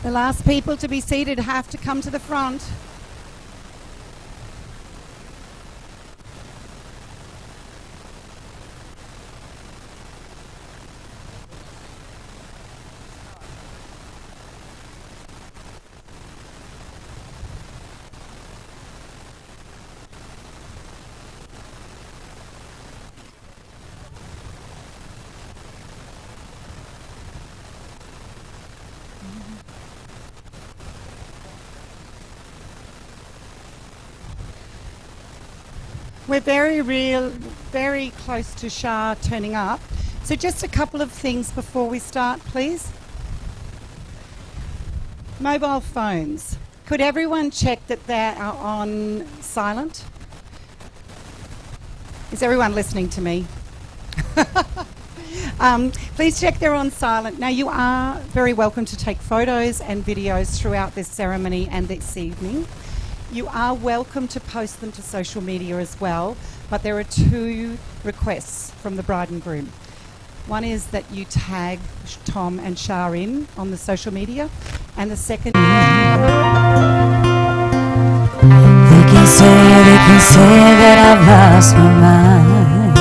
The last people to be seated have to come to the front. We're very close to Shah turning up. So just a couple of things before we start, please. Mobile phones. Could everyone check that they are on silent? Is everyone listening to me? Please check they're on silent. Now, you are very welcome to take photos and videos throughout this ceremony and this evening. You are welcome to post them to social media as well, but there are two requests from the bride and groom. One is that you tag Tom and Shah in on the social media, and the second... They can say that I've lost my mind.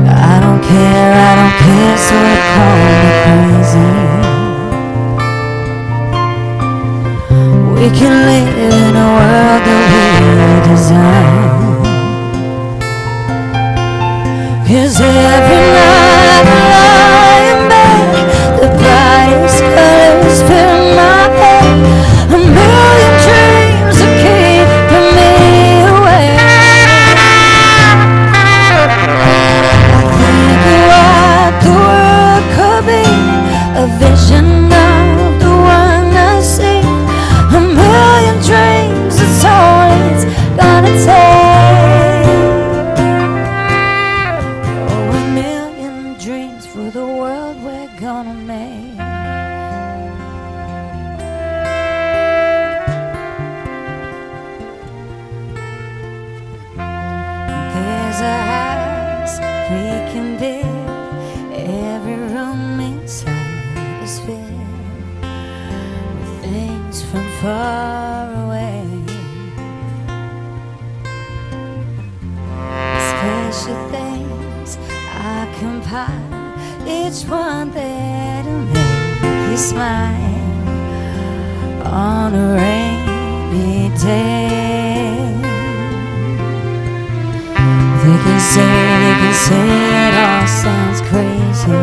I don't care, so they call me crazy. We can live in a world that we design. 'Cause every night I lie in bed, the brightest colors fill my head. A million dreams that keep me awake. I think of what the world could be, a vision of the one I see. A million dreams, that's all it's gonna take. Oh, a million dreams for the world we're gonna make. There's a house we can build, every room inside is filled with things from far away. Special things I compile, each one that'll make you smile on a rainy day. They can say it all sounds crazy.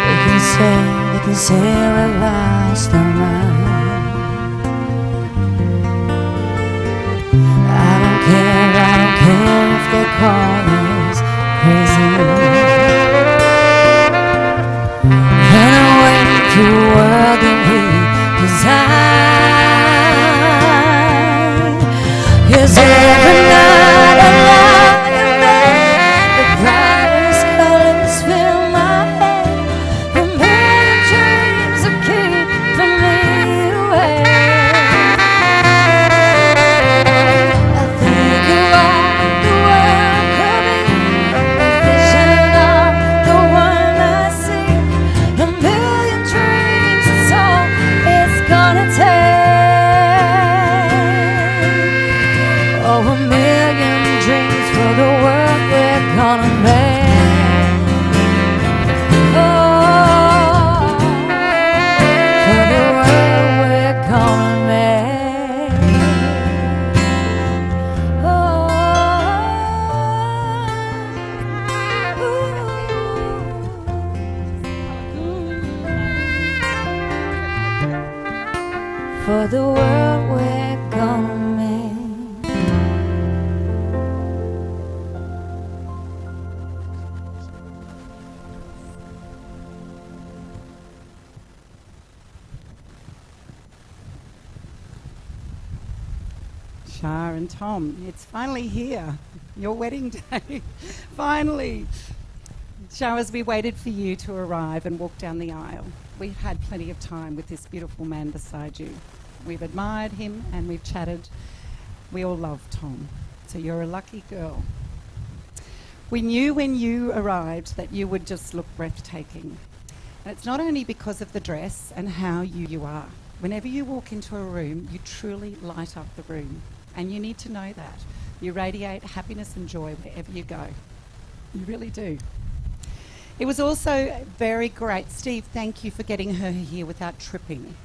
They can say we've lost our mind. I don't care if they call us crazy. Run away to a world that we design. 'Cause every night I lie in bed, the brightest colors fill my head. A million dreams that keep me away. I think of what the world could be, a vision of the one I see. A million dreams, that's all it's gonna take. Oh, a million dreams for the world we're gonna make. Oh, for the world we're gonna make. For the world we're gonna make. Shah and Tom, it's finally here, your wedding day. Finally. Shah, as we waited for you to arrive and walk down the aisle, we've had plenty of time with this beautiful man beside you. We've admired him and we've chatted. We all love Tom, so you're a lucky girl. We knew when you arrived that you would just look breathtaking. And it's not only because of the dress and how you are. Whenever you walk into a room, you truly light up the room. And you need to know that. You radiate happiness and joy wherever you go. You really do. It was also very great. Steve, thank you for getting her here without tripping.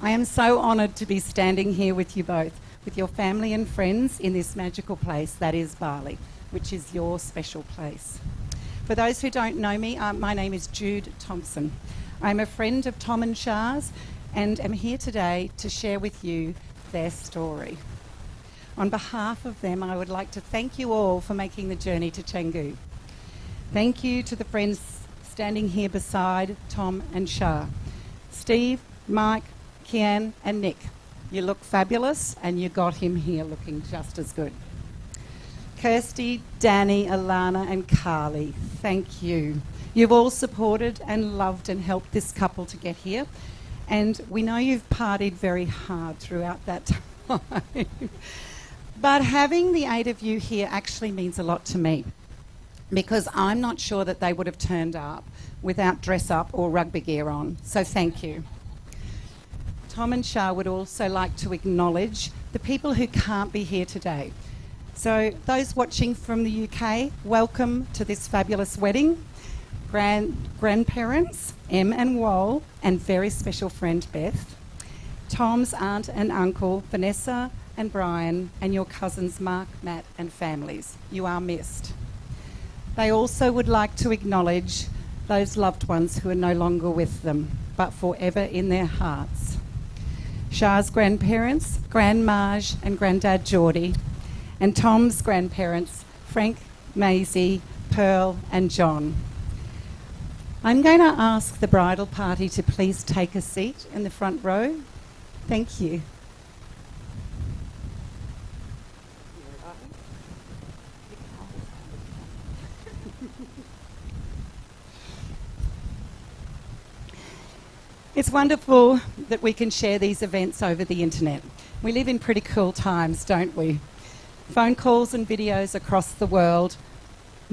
I am so honoured to be standing here with you both, with your family and friends in this magical place that is Bali, which is your special place. For those who don't know me, my name is Jude Thompson. I'm a friend of Tom and Char's and am here today to share with you their story. On behalf of them, I would like to thank you all for making the journey to Canggu. Thank you to the friends standing here beside Tom and Char. Steve, Mike, Kian and Nick. You look fabulous and you got him here looking just as good. Kirsty, Danny, Alana and Carly, thank you. You've all supported and loved and helped this couple to get here. And we know you've partied very hard throughout that time. But having the 8 of you here actually means a lot to me, because I'm not sure that they would have turned up without dress up or rugby gear on. So thank you. Tom and Char would also like to acknowledge the people who can't be here today. So those watching from the UK, welcome to this fabulous wedding. Grandparents, Em and Wol, and very special friend Beth. Tom's aunt and uncle, Vanessa and Brian, and your cousins Mark, Matt and families. You are missed. They also would like to acknowledge those loved ones who are no longer with them, but forever in their hearts. Char's grandparents, Grandmage and Grandad Geordie, and Tom's grandparents, Frank, Maisie, Pearl and John. I'm going to ask the bridal party to please take a seat in the front row. Thank you. It's wonderful that we can share these events over the internet. We live in pretty cool times, don't we? Phone calls and videos across the world,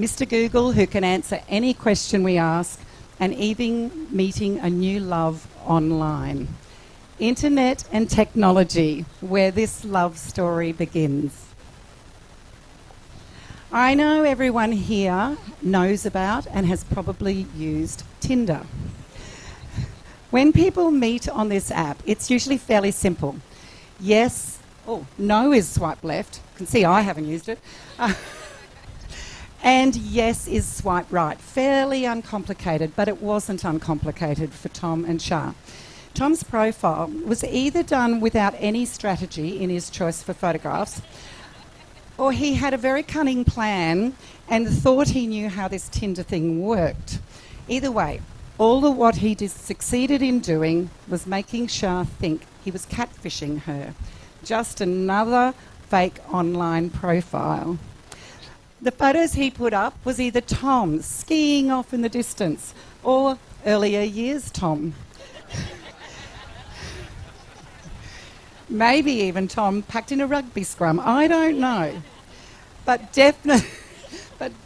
Mr. Google who can answer any question we ask, and even meeting a new love online. Internet and technology, where this love story begins. I know everyone here knows about and has probably used Tinder. When people meet on this app, it's usually fairly simple. Yes, no is swipe left. You can see I haven't used it. And yes is swipe right. Fairly uncomplicated, but it wasn't uncomplicated for Tom and Char. Tom's profile was either done without any strategy in his choice for photographs, or he had a very cunning plan and thought he knew how this Tinder thing worked. Either way, all of what he succeeded in doing was making Char think he was catfishing her. Just another fake online profile. The photos he put up was either Tom skiing off in the distance or earlier years Tom. Maybe even Tom packed in a rugby scrum. I don't know. But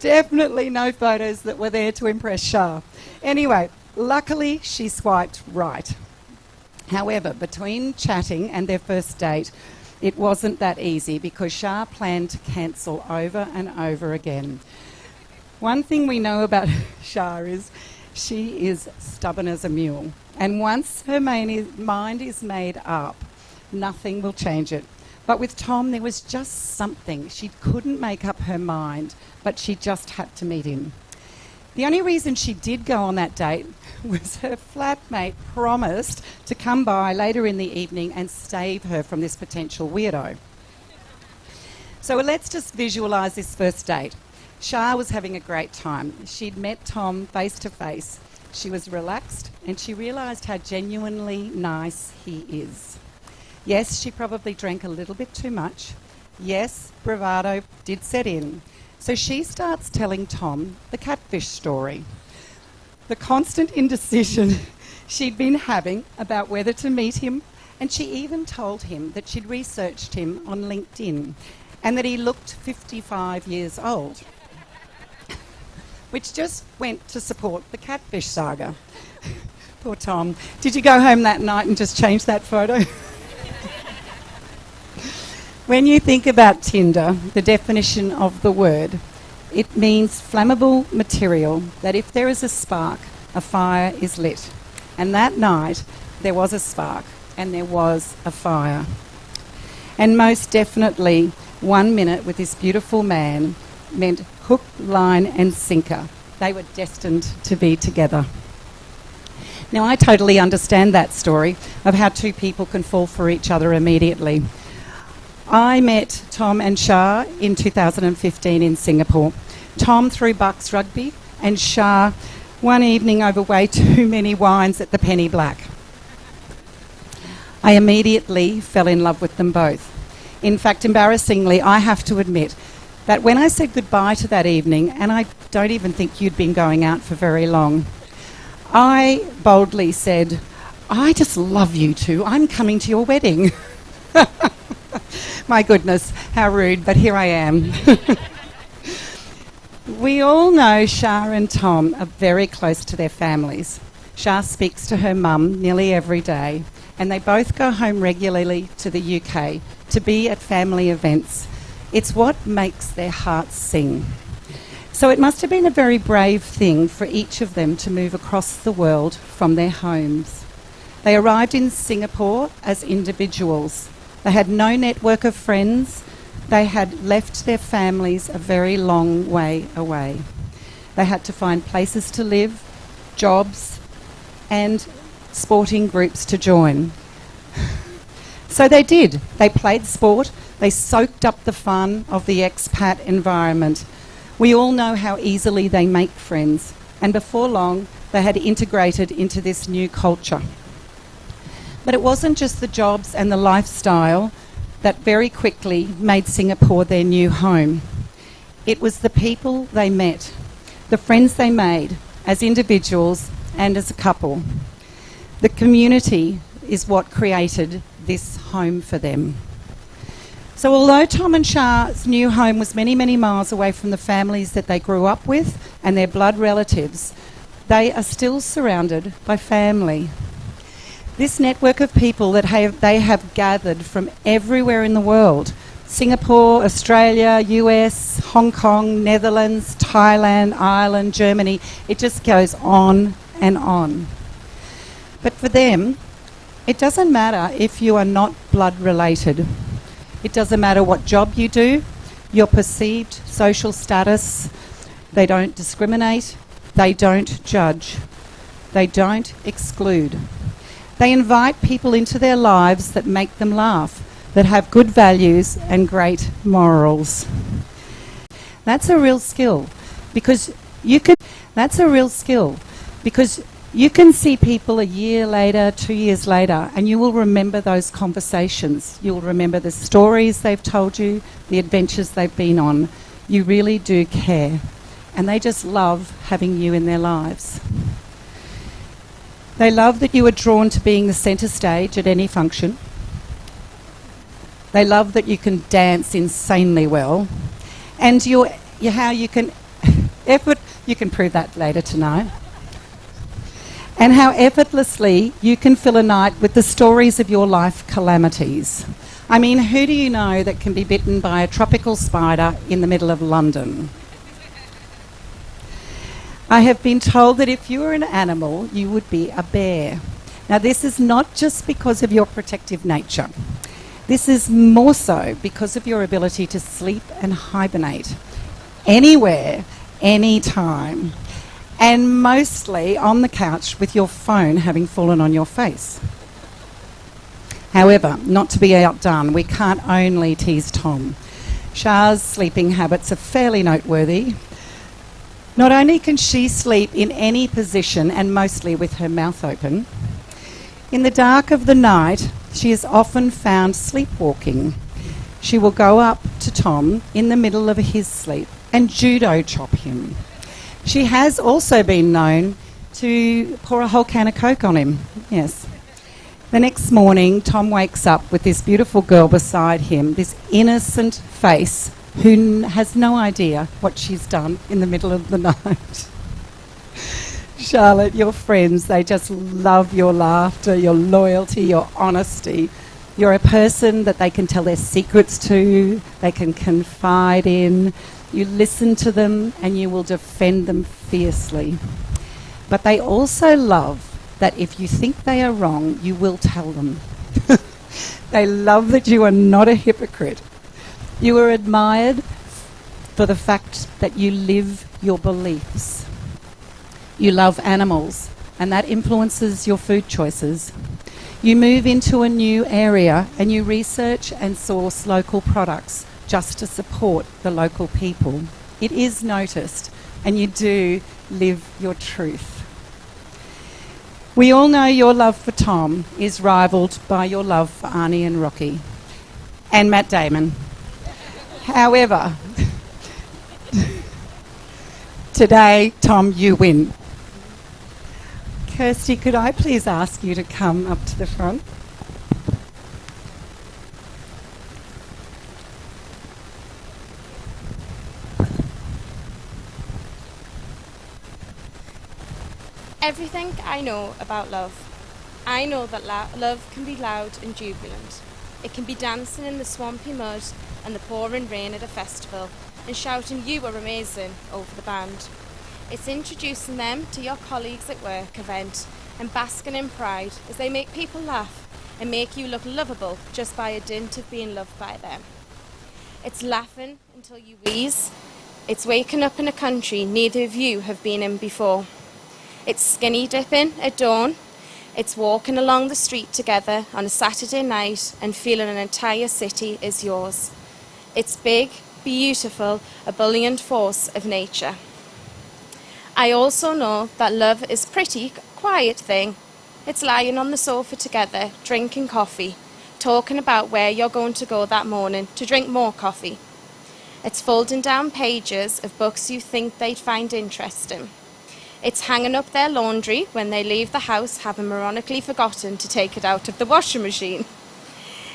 definitely no photos that were there to impress Char. Anyway, luckily she swiped right. However, between chatting and their first date, it wasn't that easy because Char planned to cancel over and over again. One thing we know about Char is she is stubborn as a mule. And once her mind is made up, nothing will change it. But with Tom, there was just something. She couldn't make up her mind, but she just had to meet him. The only reason she did go on that date was her flatmate promised to come by later in the evening and save her from this potential weirdo. So let's just visualise this first date. Char was having a great time. She'd met Tom face to face. She was relaxed and she realised how genuinely nice he is. Yes, she probably drank a little bit too much. Yes, bravado did set in. So she starts telling Tom the catfish story. The constant indecision she'd been having about whether to meet him, and she even told him that she'd researched him on LinkedIn and that he looked 55 years old, which just went to support the catfish saga. Poor Tom. Did you go home that night and just change that photo? When you think about tinder, the definition of the word, it means flammable material that if there is a spark, a fire is lit. And that night, there was a spark and there was a fire. And most definitely, 1 minute with this beautiful man meant hook, line and sinker. They were destined to be together. Now, I totally understand that story of how two people can fall for each other immediately. I met Tom and Shah in 2015 in Singapore. Tom through Bucks Rugby and Shah one evening over way too many wines at the Penny Black. I immediately fell in love with them both. In fact, embarrassingly, I have to admit that when I said goodbye to that evening, and I don't even think you'd been going out for very long, I boldly said, "I just love you two. I'm coming to your wedding." My goodness, how rude, but here I am. We all know Shah and Tom are very close to their families. Shah speaks to her mum nearly every day, and they both go home regularly to the UK to be at family events. It's what makes their hearts sing. So it must have been a very brave thing for each of them to move across the world from their homes. They arrived in Singapore as individuals. They had no network of friends. They had left their families a very long way away. They had to find places to live, jobs, and sporting groups to join. So they did. They played sport. They soaked up the fun of the expat environment. We all know how easily they make friends, and before long, they had integrated into this new culture. But it wasn't just the jobs and the lifestyle that very quickly made Singapore their new home. It was the people they met, the friends they made as individuals and as a couple. The community is what created this home for them. So although Tom and Shah's new home was many, many miles away from the families that they grew up with and their blood relatives, they are still surrounded by family. This network of people that they have gathered from everywhere in the world, Singapore, Australia, US, Hong Kong, Netherlands, Thailand, Ireland, Germany, it just goes on and on. But for them, it doesn't matter if you are not blood related. It doesn't matter what job you do, your perceived social status. They don't discriminate. They don't judge. They don't exclude. They invite people into their lives that make them laugh, that have good values and great morals. That's a real skill because you can see people a year later, 2 years later, and you will remember those conversations. You'll remember the stories they've told you, the adventures they've been on. You really do care. And they just love having you in their lives. They love that you are drawn to being the centre stage at any function. They love that you can dance insanely well. And how you can you can prove that later tonight. And how effortlessly you can fill a night with the stories of your life calamities. I mean, who do you know that can be bitten by a tropical spider in the middle of London? I have been told that if you were an animal, you would be a bear. Now, this is not just because of your protective nature. This is more so because of your ability to sleep and hibernate anywhere, anytime, and mostly on the couch with your phone having fallen on your face. However, not to be outdone, we can't only tease Tom. Shah's sleeping habits are fairly noteworthy. Not only can she sleep in any position and mostly with her mouth open, in the dark of the night, she is often found sleepwalking. She will go up to Tom in the middle of his sleep and judo chop him. She has also been known to pour a whole can of Coke on him, yes. The next morning, Tom wakes up with this beautiful girl beside him, this innocent face, who has no idea what she's done in the middle of the night. Charlotte, your friends, they just love your laughter, your loyalty, your honesty. You're a person that they can tell their secrets to, they can confide in. You listen to them and you will defend them fiercely. But they also love that if you think they are wrong, you will tell them. They love that you are not a hypocrite. You are admired for the fact that you live your beliefs. You love animals, and that influences your food choices. You move into a new area and you research and source local products just to support the local people. It is noticed, and you do live your truth. We all know your love for Tom is rivalled by your love for Arnie and Rocky and Matt Damon. However, today, Tom, you win. Kirsty, could I please ask you to come up to the front? Everything I know about love. I know that love can be loud and jubilant. It can be dancing in the swampy mud and the pouring rain at a festival and shouting "You are amazing" over the band. It's introducing them to your colleagues at work event and basking in pride as they make people laugh and make you look lovable just by a dint of being loved by them. It's laughing until you wheeze. It's waking up in a country neither of you have been in before. It's skinny dipping at dawn. It's walking along the street together on a Saturday night and feeling an entire city is yours. It's big, beautiful, ebullient force of nature. I also know that love is a pretty quiet thing. It's lying on the sofa together, drinking coffee, talking about where you're going to go that morning to drink more coffee. It's folding down pages of books you think they'd find interesting. It's hanging up their laundry when they leave the house having ironically forgotten to take it out of the washing machine.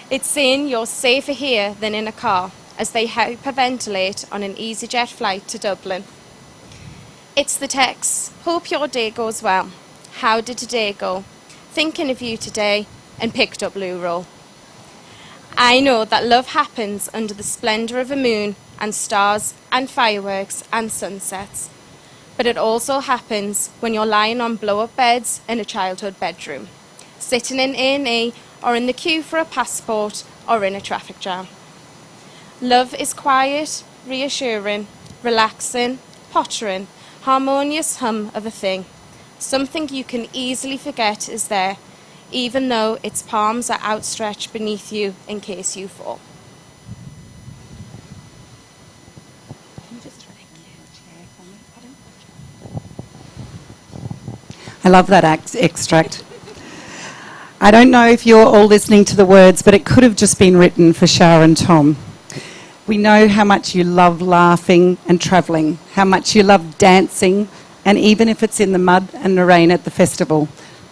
It's saying you're safer here than in a car as they hyperventilate on an EasyJet flight to Dublin. It's the texts. Hope your day goes well. How did today go? Thinking of you today and picked up loo roll. I know that love happens under the splendour of a moon and stars and fireworks and sunsets. But it also happens when you're lying on blow-up beds in a childhood bedroom, sitting in A&E or in the queue for a passport or in a traffic jam. Love is quiet, reassuring, relaxing, pottering, harmonious hum of a thing, something you can easily forget is there, even though its palms are outstretched beneath you in case you fall. I love that extract. I don't know if you're all listening to the words, but it could have just been written for Charlote and Tom. We know how much you love laughing and travelling, how much you love dancing, and even if it's in the mud and the rain at the festival,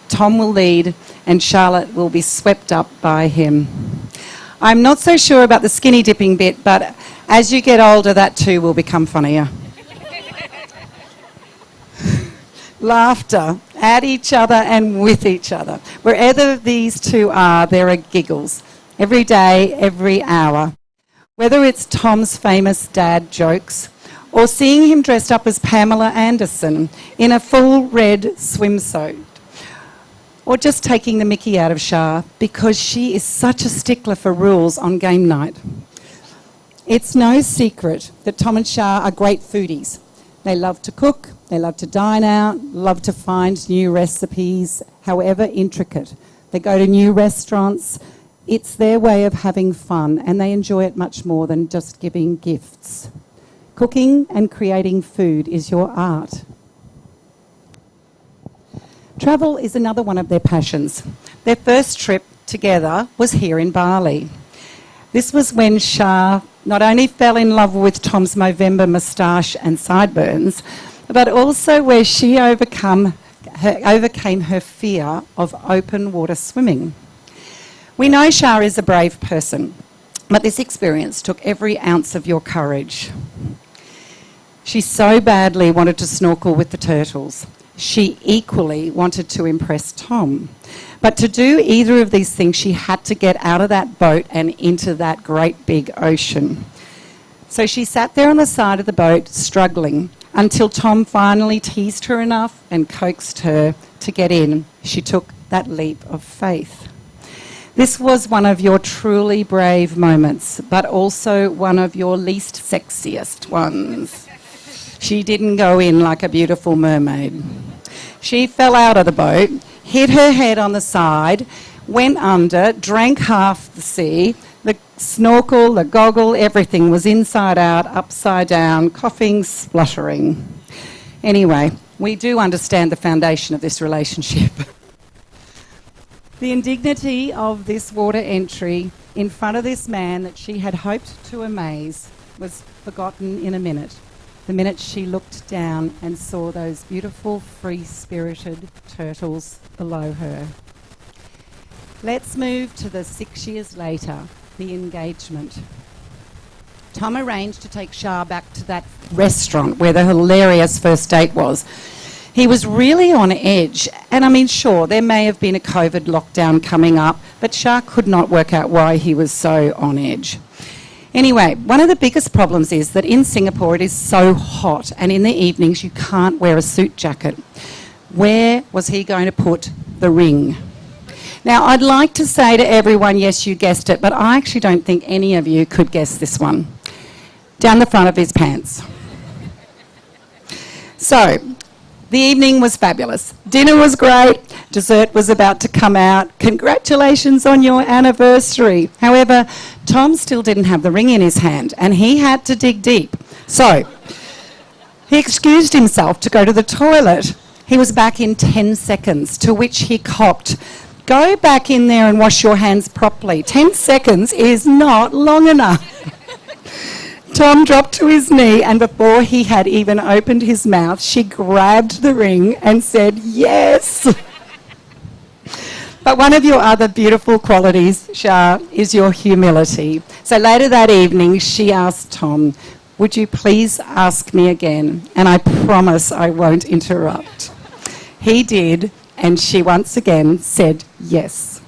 Tom will lead and Charlotte will be swept up by him. I'm not so sure about the skinny dipping bit, but as you get older, that too will become funnier. Laughter at each other and with each other. Wherever these two are, there are giggles. Every day, every hour. Whether it's Tom's famous dad jokes or seeing him dressed up as Pamela Anderson in a full red swimsuit, or just taking the mickey out of Shah because she is such a stickler for rules on game night. It's no secret that Tom and Shah are great foodies. They love to cook, they love to dine out, love to find new recipes, however intricate. They go to new restaurants. It's their way of having fun, and they enjoy it much more than just giving gifts. Cooking and creating food is your art. Travel is another one of their passions. Their first trip together was here in Bali. This was when Shah not only fell in love with Tom's Movember moustache and sideburns, but also where she overcame her fear of open water swimming. We know Shah is a brave person, but this experience took every ounce of your courage. She so badly wanted to snorkel with the turtles. She equally wanted to impress Tom. But to do either of these things, she had to get out of that boat and into that great big ocean. So she sat there on the side of the boat, struggling, until Tom finally teased her enough and coaxed her to get in. She took that leap of faith. This was one of your truly brave moments, but also one of your least sexiest ones. She didn't go in like a beautiful mermaid. She fell out of the boat, hit her head on the side, went under, drank half the sea. The snorkel, the goggle, everything was inside out, upside down, coughing, spluttering. Anyway, we do understand the foundation of this relationship. The indignity of this water entry in front of this man that she had hoped to amaze was forgotten in a minute. The minute she looked down and saw those beautiful, free-spirited turtles below her. Let's move to the 6 years later, the engagement. Tom arranged to take Shah back to that restaurant where the hilarious first date was. He was really on edge, and I mean, sure, there may have been a COVID lockdown coming up, but Shah could not work out why he was so on edge. Anyway, one of the biggest problems is that in Singapore it is so hot, and in the evenings you can't wear a suit jacket. Where was he going to put the ring? Now, I'd like to say to everyone, yes, you guessed it, but I actually don't think any of you could guess this one. Down the front of his pants. So, the evening was fabulous. Dinner was great. Dessert was about to come out. Congratulations on your anniversary. However, Tom still didn't have the ring in his hand, and he had to dig deep. So, he excused himself to go to the toilet. He was back in 10 seconds, to which he copped, "Go back in there and wash your hands properly. 10 seconds is not long enough." Tom dropped to his knee, and before he had even opened his mouth, she grabbed the ring and said, "Yes." But one of your other beautiful qualities, Shah, is your humility. So later that evening, she asked Tom, "Would you please ask me again? And I promise I won't interrupt." He did, and she once again said yes.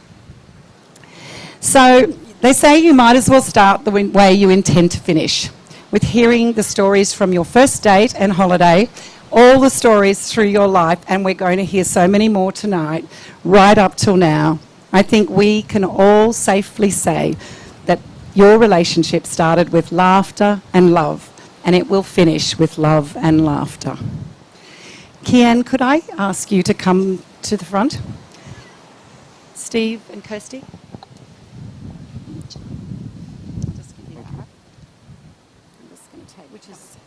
So they say you might as well start the way you intend to finish, with hearing the stories from your first date and holiday, all the stories through your life, and we're going to hear so many more tonight, right up till now. I think we can all safely say that your relationship started with laughter and love, and it will finish with love and laughter. Kian, could I ask you to come to the front? Steve and Kirsty? Just give you that. I'm just going to take, which is...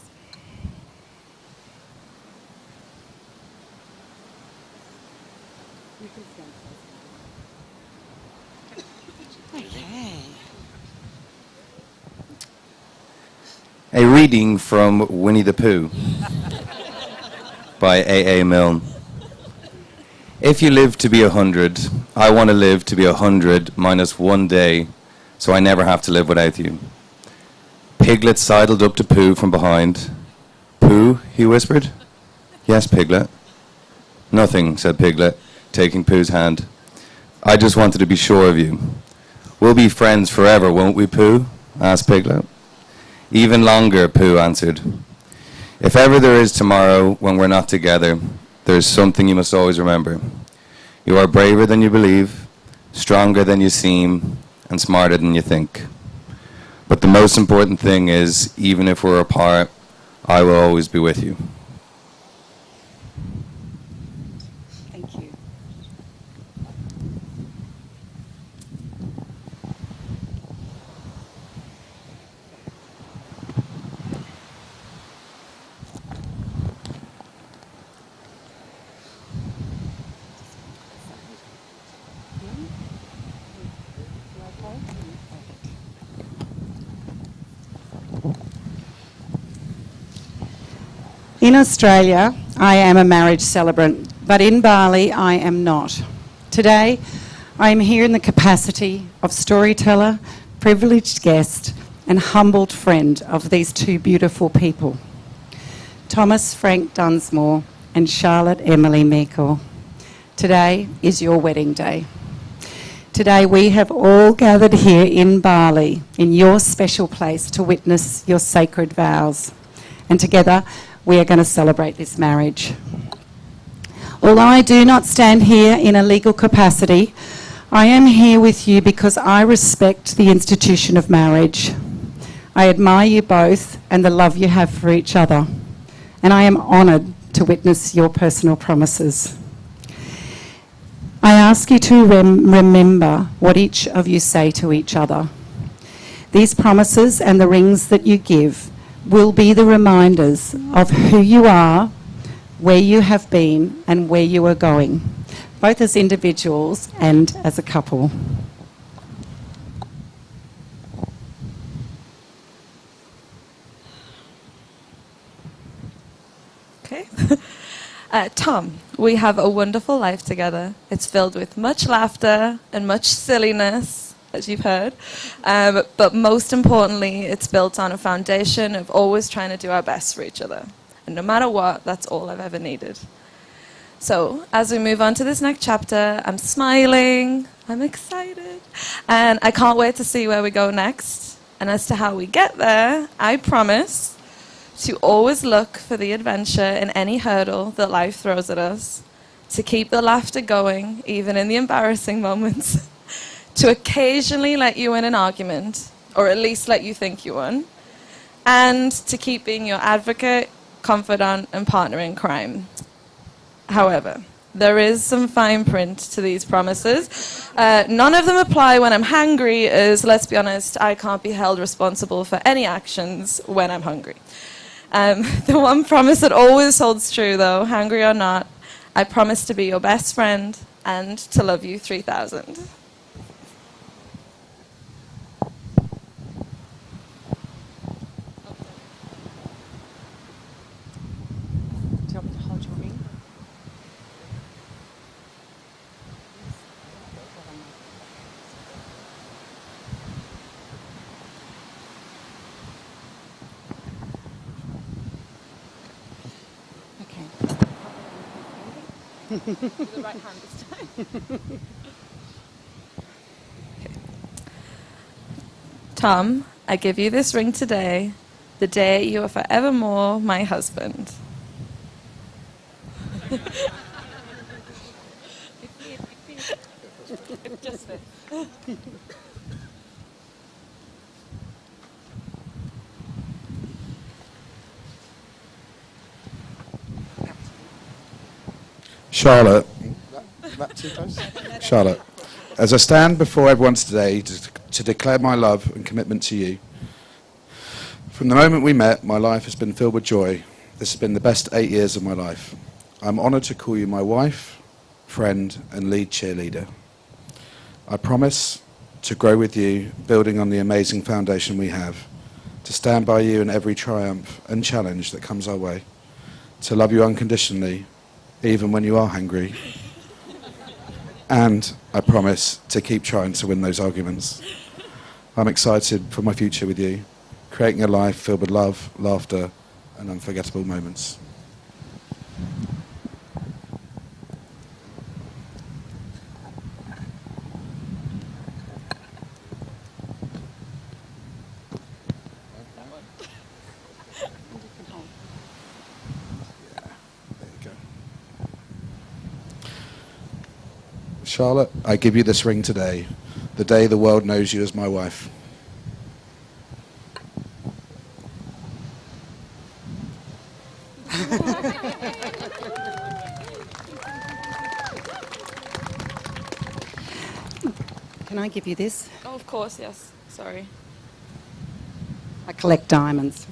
You can stand first. Okay. A reading from Winnie the Pooh by A.A. Milne. If you live to be 100, I want to live to be 100 minus 1 day, so I never have to live without you. Piglet sidled up to Pooh from behind. "Pooh," he whispered. "Yes, Piglet." "Nothing," said Piglet, taking Pooh's hand. "I just wanted to be sure of you. We'll be friends forever, won't we, Pooh?" asked Piglet. "Even longer," Pooh answered. "If ever there is tomorrow when we're not together, there is something you must always remember. You are braver than you believe, stronger than you seem, and smarter than you think. But the most important thing is, even if we're apart, I will always be with you." Thank you. In Australia, I am a marriage celebrant, but in Bali, I am not. Today, I am here in the capacity of storyteller, privileged guest, and humbled friend of these two beautiful people, Thomas Frank Dunsmore and Charlotte Emily Meikle. Today is your wedding day. Today we have all gathered here in Bali, in your special place, to witness your sacred vows. And together we are going to celebrate this marriage. Although I do not stand here in a legal capacity, I am here with you because I respect the institution of marriage. I admire you both and the love you have for each other, and I am honoured to witness your personal promises. I ask you to remember what each of you say to each other. These promises and the rings that you give will be the reminders of who you are, where you have been, and where you are going, both as individuals and as a couple. Okay. Tom, we have a wonderful life together. It's filled with much laughter and much silliness, as you've heard. But most importantly, it's built on a foundation of always trying to do our best for each other. And no matter what, that's all I've ever needed. So as we move on to this next chapter, I'm smiling, I'm excited, and I can't wait to see where we go next. And as to how we get there, I promise to always look for the adventure in any hurdle that life throws at us, to keep the laughter going, even in the embarrassing moments, to occasionally let you win an argument, or at least let you think you won, and to keep being your advocate, confidant, and partner in crime. However, there is some fine print to these promises. None of them apply when I'm hungry, as, let's be honest, I can't be held responsible for any actions when I'm hungry. The one promise that always holds true, though, hungry or not, I promise to be your best friend and to love you 3,000. Do you want me to hold your ring? With the right hand this time. Tom, I give you this ring today, the day you are forevermore my husband. Just this. Charlotte, that too close? Charlotte, as I stand before everyone today to declare my love and commitment to you, from the moment we met, my life has been filled with joy. This has been the best 8 years of my life. I'm honoured to call you my wife, friend, and lead cheerleader. I promise to grow with you, building on the amazing foundation we have, to stand by you in every triumph and challenge that comes our way, to love you unconditionally, even when you are hungry. And I promise to keep trying to win those arguments. I'm excited for my future with you, creating a life filled with love, laughter, and unforgettable moments. Charlotte, I give you this ring today, the day the world knows you as my wife. Can I give you this? Oh, of course, yes. Sorry. I collect diamonds.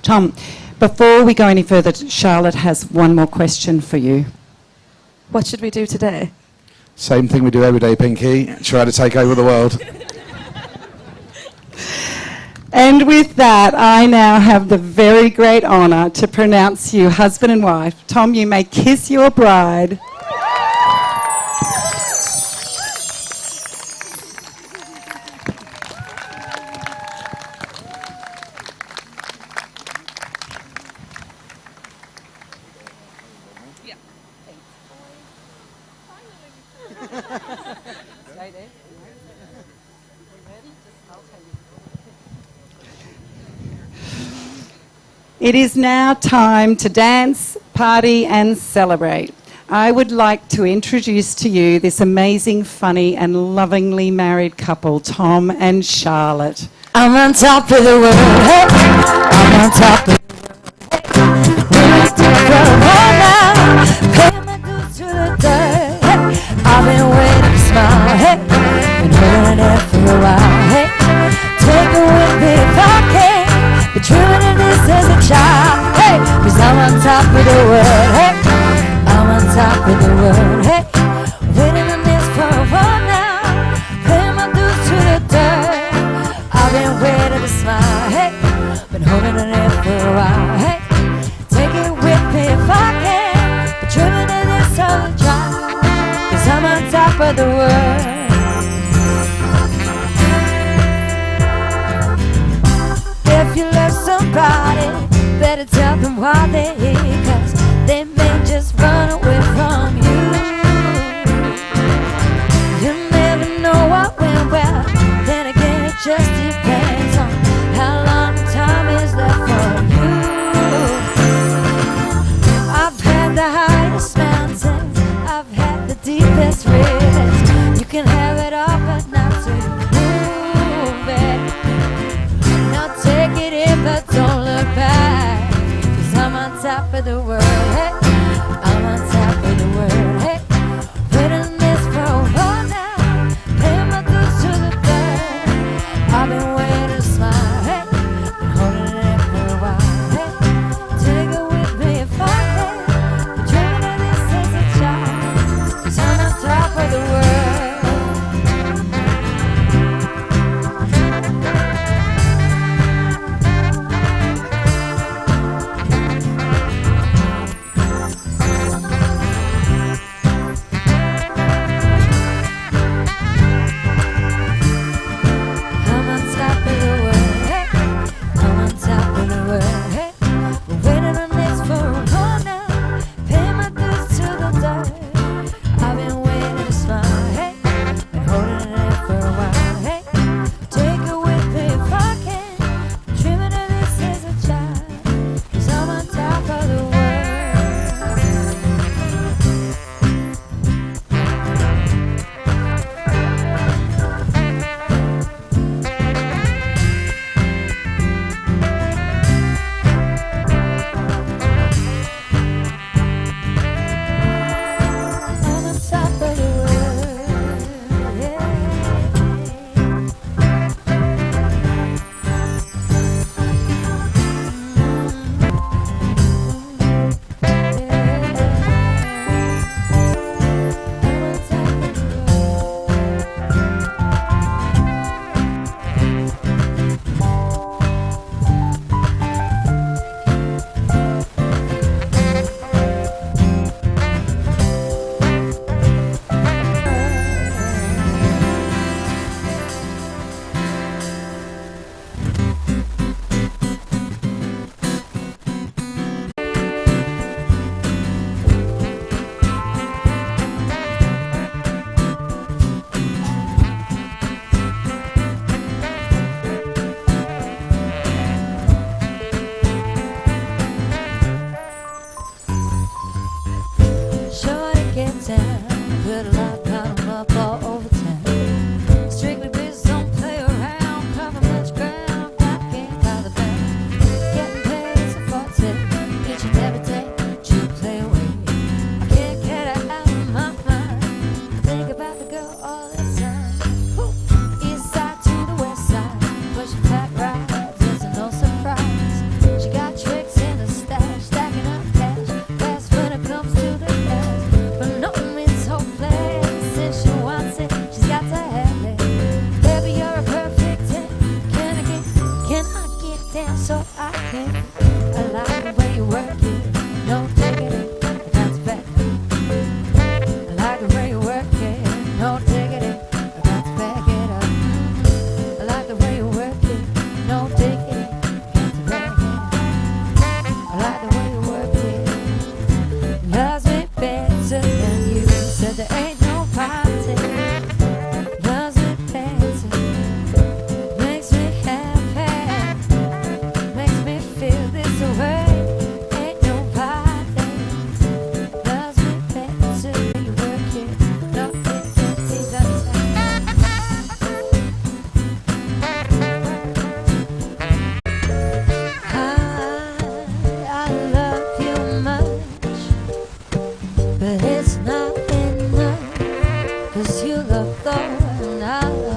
Tom, before we go any further, Charlotte has one more question for you. What should we do today? Same thing we do every day, Pinky. Try to take over the world. And with that, I now have the very great honour to pronounce you husband and wife. Tom, you may kiss your bride. It is now time to dance, party and celebrate. I would like to introduce to you this amazing, funny and lovingly married couple, Tom and Charlotte. I'm on top of the world, hey. I'm on top of the world, hey. We're still now, paying my dues to the dirt, hey. I've been waiting to smile, hey. Been holding it for a while, hey. Take it with me if I can. Been dreaming of this as a child, hey. 'Cause I'm on top of the world, hey. I'm on top of the world, hey. Waiting on this for a while now, paying my dues to the dirt. I've been waiting to smile, hey. Been holding it for a while, hey. Take it with me if I can. Been dreaming of this all the time, 'cause I'm on top of the world. If you love somebody, better tell them why they're here, 'cause they may just run away from you. You never know what went well. Then again, it just depends on how long time is left for you. I've had the highest mountains, I've had the deepest rivers. You can have it all, but not to move it. Now take it in, but don't look back, 'cause I'm on top of the world, hey. I'm on top of the world, hey. Waiting this for a while now, paying my dues to the dirt. I've been waiting to smile, hey. Been holding it for a while, hey. Take it with me if I can. Been dreaming of this as a child, 'cause I'm on top of the world. door and I